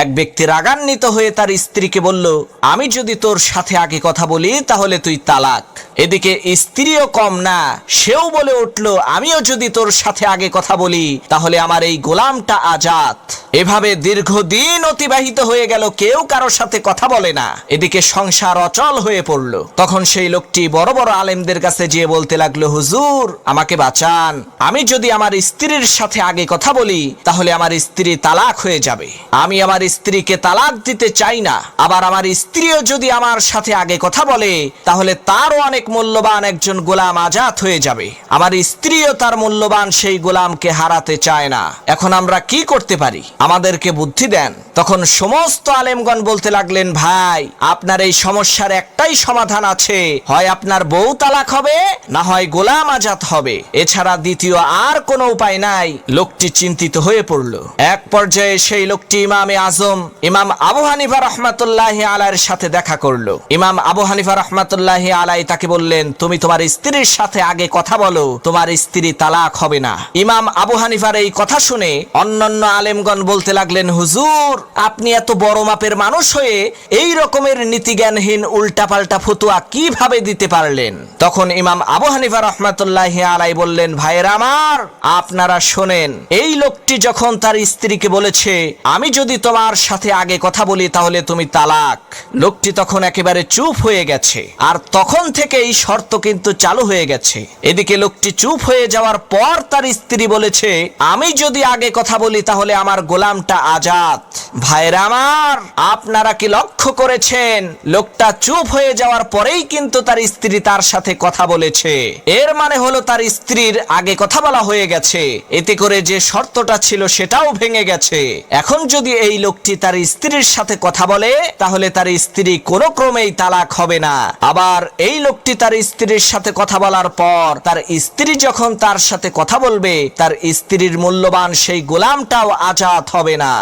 এক ব্যক্তি রাগান্বিত হয়ে তার স্ত্রীকে বলল, আমি যদি তোর সাথে আগে কথা বলি তাহলে তুই তালাক। এদিকে স্ত্রীও কম না, সেও বলে উঠল, আমিও যদি তোর সাথে আগে কথা বলি তাহলে আমার এই গোলামটা আজাদ। এভাবে দীর্ঘদিন অতিবাহিত হয়ে গেল, কেউ কারোর সাথে কথা বলে না। এদিকে সংসার অচল হয়ে পড়ল। তখন সেই লোকটি বড় বড় আলেমদের কাছে যেয়ে বলতে লাগলো, হুজুর আমাকে বাঁচান, আমি যদি আমার স্ত্রীর সাথে আগে কথা বলি তাহলে আমার স্ত্রী তালাক হয়ে যাবে। আমি আমার স্ত্রীকে তালাক দিতে চাই না। আবার আমার স্ত্রীও যদি আমার সাথে আগে কথা বলে তাহলে তারও অনেক মূল্যবান একজন গোলাম আজাদ হয়ে যাবে। আমার স্ত্রীও তার মূল্যবান সেই গোলামকে হারাতে চায় না। এখন আমরা কি করতে পারি? আমাদেরকে বুদ্ধি দেন। তখন সমস্ত আলেমগণ বলতে লাগলেন, ভাই আপনার এই সমস্যার একটাই সমাধান আছে, হয় আপনার বউ তালাক হবে, না হয় গোলাম আজাদ হবে, এছাড়া দ্বিতীয় আর কোনো উপায় নাই। লোকটি চিন্তিত হয়ে পড়ল। এক পর্যায়ে সেই লোকটি ইমামে আজম ইমাম আবু হানিফা রাহমাতুল্লাহি আলাইহির সাথে দেখা করলো। ইমাম আবু হানিফা রাহমাতুল্লাহি আলাইহি তাকে বললেন, তুমি তোমার স্ত্রীর সাথে আগে কথা বলো, তোমার স্ত্রী তালাক হবে না। ইমাম আবু হানিফার এই কথা শুনে অন্যান্য আলেমগণ বলতে লাগলেন, হুজুর আপনি এত বড় মাপের মানুষ হয়ে এই রকমের নীতিজ্ঞানহীন উল্টাপাল্টা ফতোয়া কিভাবে দিতে পারলেন? তখন ইমাম আবু হানিফা রাহমাতুল্লাহি আলাইহি বললেন, ভাইয়েরা আমার, আপনারা শোনেন, এই লোকটি যখন তার স্ত্রীকে বলেছে, আমি যদি তোমার সাথে আগে কথা বলি তাহলে তুমি তালাক, লোকটি তখন একেবারে চুপ হয়ে গেছে। আর তখন থেকে এই শর্ত কিন্তু চালু হয়ে গেছে। এদিকে লোকটি চুপ হয়ে যাওয়ার পর তার স্ত্রী বলেছে, আমি যদি আগে কথা বলি তাহলে আমার গোলামটা আজাদ। ভাইরা আমার, আপনারা কি লক্ষ্য করেছেন, লোকটা চুপ হয়ে যাওয়ার পরেই কিন্তু তার স্ত্রী তার সাথে কথা বলেছে। এর মানে হলো তার স্ত্রীর আগে কথা বলা হয়ে গেছে। এতে করে যে শর্তটা ছিল সেটাও ভেঙে গেছে। এখন যদি এই লোকটি তার স্ত্রীর সাথে কথা বলে তাহলে তার স্ত্রী কোনো ক্রমেই তালাক হবে না। আবার এই লোকটি তার স্ত্রীর সাথে কথা বলার পর তার স্ত্রী যখন তার সাথে কথা বলবে, তার স্ত্রীর মূল্যবান সেই গোলামটাও আজাদ হবে না।